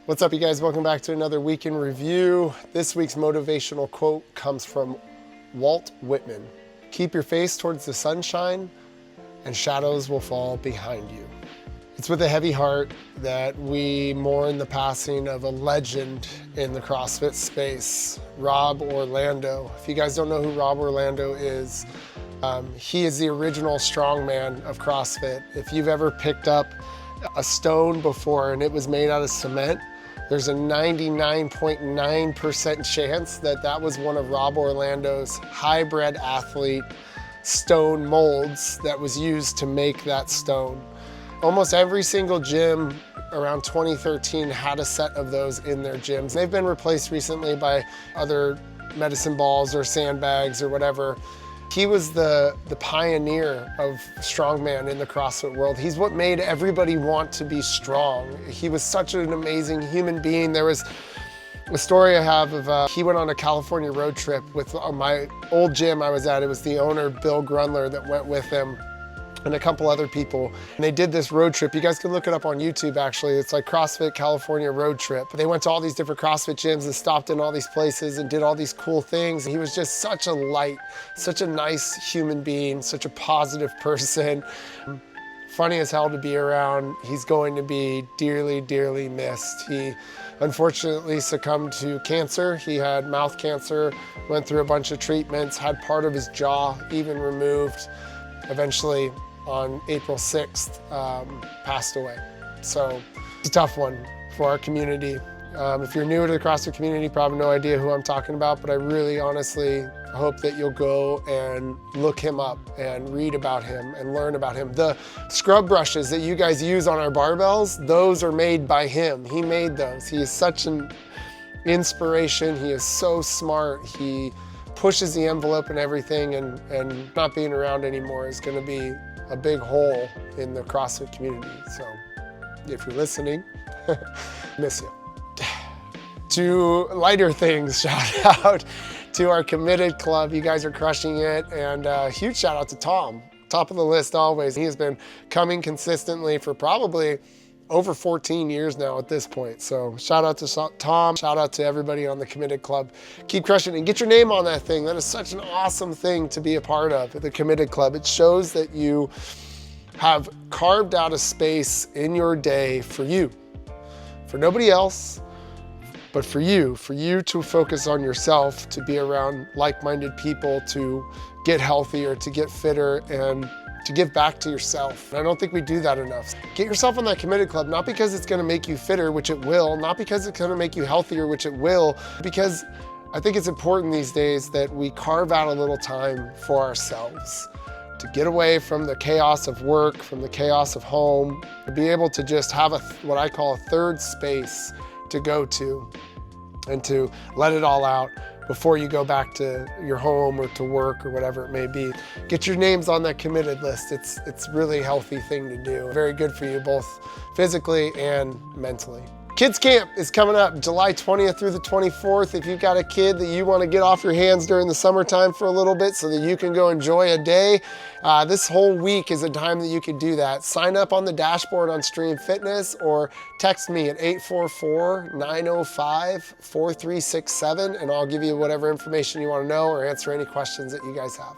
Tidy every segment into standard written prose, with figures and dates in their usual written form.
What's up, you guys? Welcome back to another week in review. This week's motivational quote comes from Walt Whitman. Keep your face towards the sunshine and shadows will fall behind you. It's with a heavy heart that we mourn the passing of a legend in the CrossFit space, Rob Orlando. If you guys don't know who Rob Orlando is, he is the original strongman of CrossFit. If you've ever picked up a stone before and it was made out of cement, there's a 99.9% chance that that was one of Rob Orlando's hybrid athlete stone molds that was used to make that stone. Almost every single gym around 2013 had a set of those in their gyms. They've been replaced recently by other medicine balls or sandbags or whatever. He was the pioneer of strongman in the CrossFit world. He's what made everybody want to be strong. He was such an amazing human being. There was a story I have of he went on a California road trip with my old gym I was at. It was the owner, Bill Grunler, that went with him and a couple other people. And they did this road trip. You guys can look it up on YouTube, actually. It's like CrossFit California road trip. They went to all these different CrossFit gyms and stopped in all these places and did all these cool things. He was just such a light, such a nice human being, such a positive person. Funny as hell to be around. He's going to be dearly, dearly missed. He unfortunately succumbed to cancer. He had mouth cancer, went through a bunch of treatments, had part of his jaw even removed. Eventually, on April 6th, passed away. So it's a tough one for our community. If you're new to the CrossFit community, probably no idea who I'm talking about, but I really honestly hope that you'll go and look him up and read about him and learn about him. The scrub brushes that you guys use on our barbells, those are made by him. He made those. He is such an inspiration. He is so smart. He pushes the envelope and everything, and not being around anymore is going to be a big hole in the CrossFit community. So if you're listening, miss you. To lighter things, shout out to our committed club. You guys are crushing it, and huge shout out to Tom. Top of the list always. He has been coming consistently for probably over 14 years now at this point. So shout out to Tom, shout out to everybody on the committed club. Keep crushing it and get your name on that thing. That is such an awesome thing to be a part of, the committed club. It shows that you have carved out a space in your day for you, for nobody else, but for you to focus on yourself, to be around like-minded people, to get healthier, to get fitter, and to give back to yourself. And I don't think we do that enough. Get yourself on that committed club, not because it's gonna make you fitter, which it will, not because it's gonna make you healthier, which it will, because I think it's important these days that we carve out a little time for ourselves, to get away from the chaos of work, from the chaos of home, to be able to just have what I call a third space to go to and to let it all out before you go back to your home or to work or whatever it may be. Get your names on that committed list. It's really a healthy thing to do. Very good for you both physically and mentally. Kids Camp is coming up July 20th through the 24th. If you've got a kid that you want to get off your hands during the summertime for a little bit so that you can go enjoy a day, this whole week is a time that you could do that. Sign up on the dashboard on Stream Fitness or text me at 844-905-4367 and I'll give you whatever information you want to know or answer any questions that you guys have.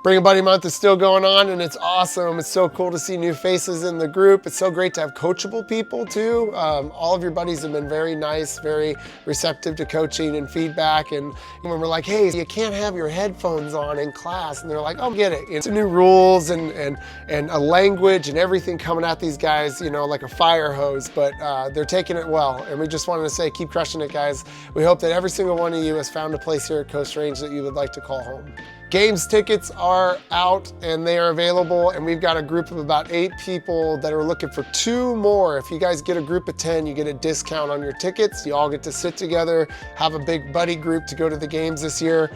Bring a Buddy Month is still going on and it's awesome. It's so cool to see new faces in the group. It's so great to have coachable people too. All of your buddies have been very nice, very receptive to coaching and feedback. And when we're like, hey, you can't have your headphones on in class. And they're like, oh, get it. It's new rules and a language and everything coming at these guys, you know, like a fire hose, but they're taking it well. And we just wanted to say, keep crushing it, guys. We hope that every single one of you has found a place here at Coast Range that you would like to call home. Games tickets are out and they are available, and we've got a group of about 8 people that are looking for 2 more. If you guys get a group of 10, you get a discount on your tickets. You all get to sit together, have a big buddy group to go to the games this year.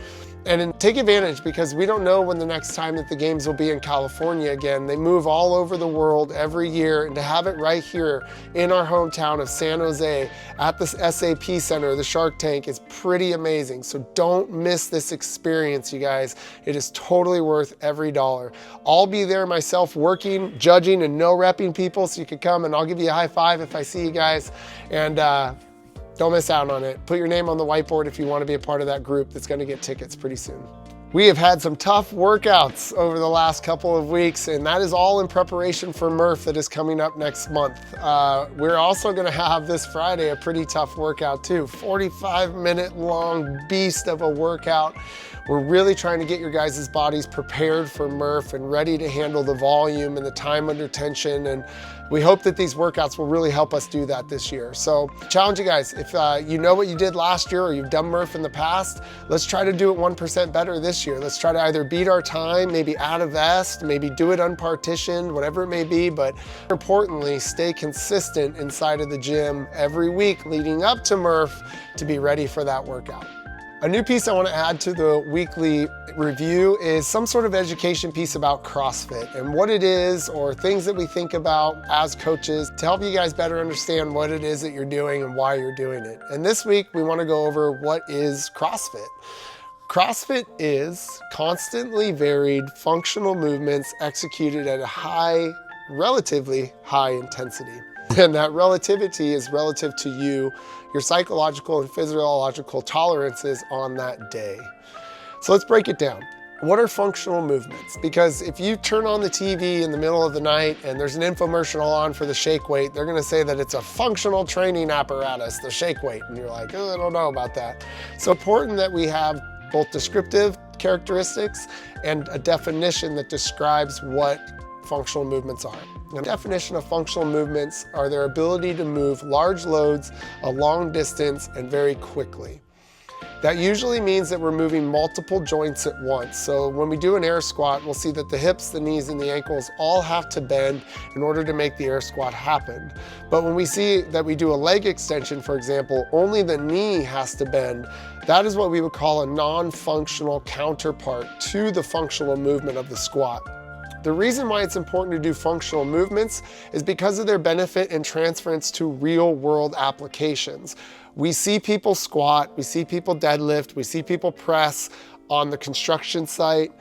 And take advantage, because we don't know when the next time that the games will be in California again. They move all over the world every year, and to have it right here in our hometown of San Jose at the SAP Center, the Shark Tank, is pretty amazing. So don't miss this experience, you guys. It is totally worth every dollar. I'll be there myself working, judging, and no repping people, so you can come and I'll give you a high five if I see you guys. And Don't miss out on it. Put your name on the whiteboard if you want to be a part of that group that's going to get tickets pretty soon. We have had some tough workouts over the last couple of weeks, and that is all in preparation for Murph that is coming up next month. We're also gonna have this Friday a pretty tough workout too. 45-minute long beast of a workout. We're really trying to get your guys' bodies prepared for Murph and ready to handle the volume and the time under tension, and we hope that these workouts will really help us do that this year. So challenge you guys, if you know what you did last year or you've done Murph in the past, let's try to do it 1% better this year. Let's try to either beat our time, maybe add a vest, maybe do it unpartitioned, whatever it may be, but importantly, stay consistent inside of the gym every week leading up to Murph to be ready for that workout. A new piece I want to add to the weekly review is some sort of education piece about CrossFit and what it is, or things that we think about as coaches to help you guys better understand what it is that you're doing and why you're doing it. And this week we want to go over what is CrossFit. CrossFit is constantly varied functional movements executed at a relatively high intensity. And that relativity is relative to you, your psychological and physiological tolerances on that day. So let's break it down. What are functional movements? Because if you turn on the TV in the middle of the night and there's an infomercial on for the shake weight, they're gonna say that it's a functional training apparatus, the shake weight. And you're like, oh, I don't know about that. So important that we have both descriptive characteristics and a definition that describes what functional movements are. The definition of functional movements are their ability to move large loads a long distance and very quickly. That usually means that we're moving multiple joints at once. So when we do an air squat, we'll see that the hips, the knees, and the ankles all have to bend in order to make the air squat happen. But when we see that we do a leg extension, for example, only the knee has to bend. That is what we would call a non-functional counterpart to the functional movement of the squat. The reason why it's important to do functional movements is because of their benefit and transference to real world applications. We see people squat, we see people deadlift, we see people press on the construction site,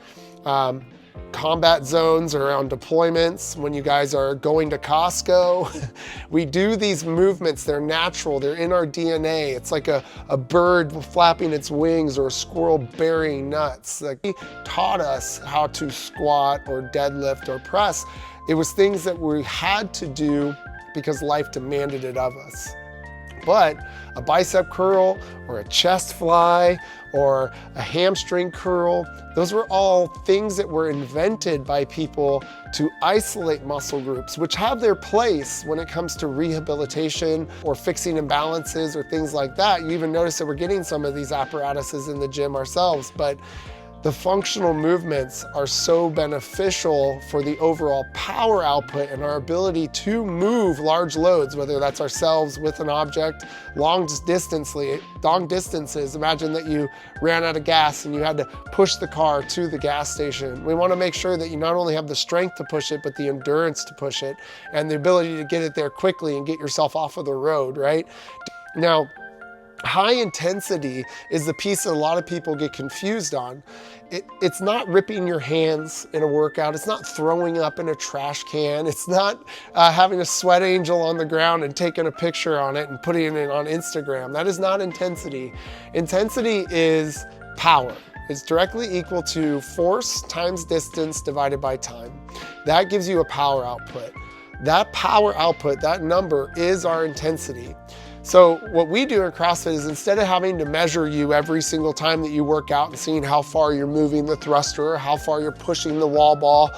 combat zones or on deployments, when you guys are going to Costco. We do these movements, they're natural, they're in our DNA. It's like a bird flapping its wings or a squirrel burying nuts. Like, he taught us how to squat or deadlift or press. It was things that we had to do because life demanded it of us. But a bicep curl or a chest fly or a hamstring curl, those were all things that were invented by people to isolate muscle groups, which have their place when it comes to rehabilitation or fixing imbalances or things like that. You even notice that we're getting some of these apparatuses in the gym ourselves, but the functional movements are so beneficial for the overall power output and our ability to move large loads, whether that's ourselves with an object, long distances. Imagine that you ran out of gas and you had to push the car to the gas station. We want to make sure that you not only have the strength to push it, but the endurance to push it and the ability to get it there quickly and get yourself off of the road, right? Now, high intensity is the piece that a lot of people get confused on. It's not ripping your hands in a workout. It's not throwing up in a trash can. It's not having a sweat angel on the ground and taking a picture on it and putting it on Instagram. That is not intensity. Intensity is power. It's directly equal to force times distance divided by time. That gives you a power output. That power output, that number, is our intensity. So what we do in CrossFit is, instead of having to measure you every single time that you work out and seeing how far you're moving the thruster or how far you're pushing the wall ball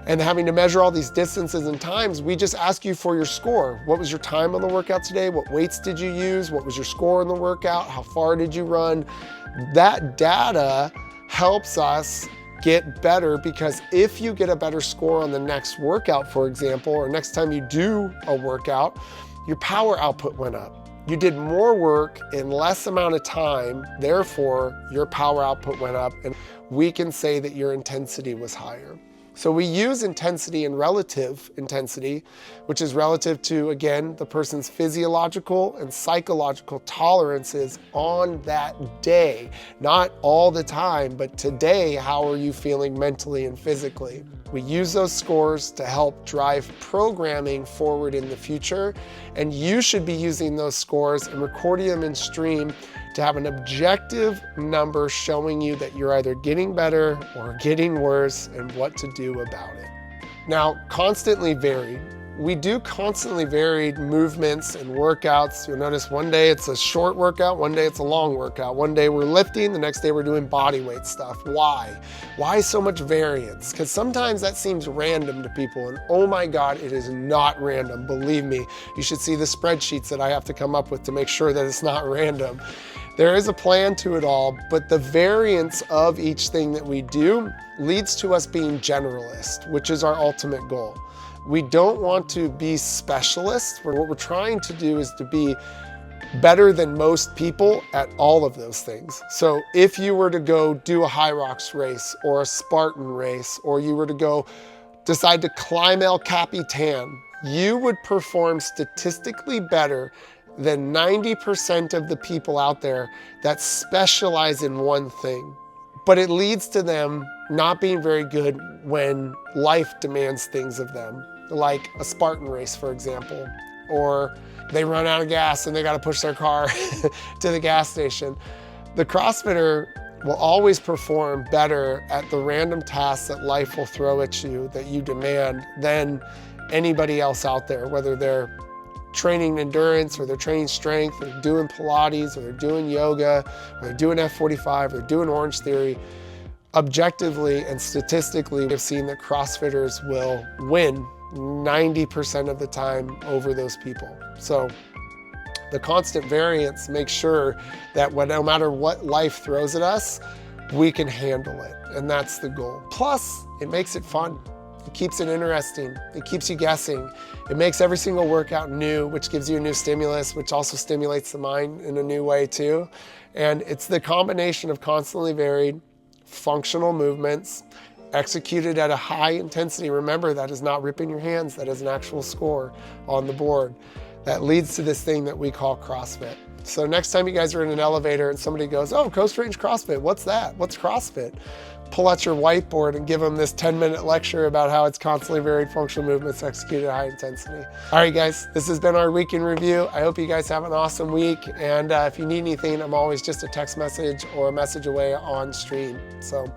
and having to measure all these distances and times, we just ask you for your score. What was your time on the workout today? What weights did you use? What was your score in the workout? How far did you run? That data helps us get better, because if you get a better score on the next workout, for example, or next time you do a workout, your power output went up. You did more work in less amount of time, therefore your power output went up, and we can say that your intensity was higher. So we use intensity and relative intensity, which is relative to, again, the person's physiological and psychological tolerances on that day. Not all the time, but today, how are you feeling mentally and physically? We use those scores to help drive programming forward in the future, and you should be using those scores and recording them in stream to have an objective number showing you that you're either getting better or getting worse and what to do about it. Now, constantly varied. We do constantly varied movements and workouts. You'll notice one day it's a short workout, one day it's a long workout. One day we're lifting, the next day we're doing body weight stuff. Why? Why so much variance? Because sometimes that seems random to people, and oh my God, it is not random. Believe me, you should see the spreadsheets that I have to come up with to make sure that it's not random. There is a plan to it all, but the variance of each thing that we do leads to us being generalist, which is our ultimate goal. We don't want to be specialists. What we're trying to do is to be better than most people at all of those things. So if you were to go do a high rocks race or a Spartan race, or you were to go decide to climb El Capitan, you would perform statistically better than 90% of the people out there that specialize in one thing. But it leads to them not being very good when life demands things of them, like a Spartan race, for example, or they run out of gas and they got to push their car to the gas station. The CrossFitter will always perform better at the random tasks that life will throw at you that you demand than anybody else out there, whether they're training endurance, or they're training strength, or doing Pilates, or they're doing yoga, or they're doing F45, or they're doing Orange Theory. Objectively and statistically, we've seen that CrossFitters will win 90% of the time over those people. So the constant variance makes sure that no matter what life throws at us, we can handle it, and that's the goal. Plus, it makes it fun. It keeps it interesting. It keeps you guessing. It makes every single workout new, which gives you a new stimulus, which also stimulates the mind in a new way too. And it's the combination of constantly varied, functional movements, executed at a high intensity. Remember, that is not ripping your hands. That is an actual score on the board. That leads to this thing that we call CrossFit. So next time you guys are in an elevator and somebody goes, "Oh, Coast Range CrossFit, what's that? What's CrossFit?" Pull out your whiteboard and give them this 10-minute lecture about how it's constantly varied functional movements executed at high intensity. All right, guys, this has been our week in review. I hope you guys have an awesome week. And if you need anything, I'm always just a text message or a message away on stream. So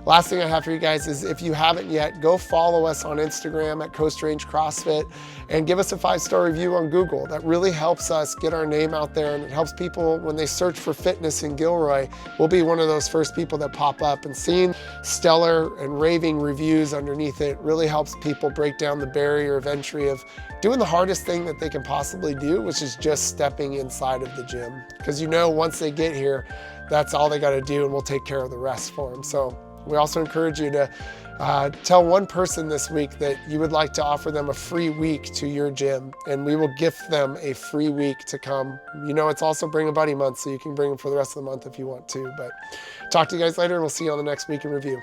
last thing I have for you guys is, if you haven't yet, go follow us on Instagram at Coast Range CrossFit and give us a 5-star review on Google. That really helps us get our name out there, and it helps people when they search for fitness in Gilroy. We'll be one of those first people that pop up, and seeing stellar and raving reviews underneath it really helps people break down the barrier of entry of doing the hardest thing that they can possibly do, which is just stepping inside of the gym. Because once they get here, that's all they got to do, and we'll take care of the rest for them. So we also encourage you to tell one person this week that you would like to offer them a free week to your gym, and we will gift them a free week to come. It's also Bring a Buddy month, so you can bring them for the rest of the month if you want to. But talk to you guys later, and we'll see you on the next week in review.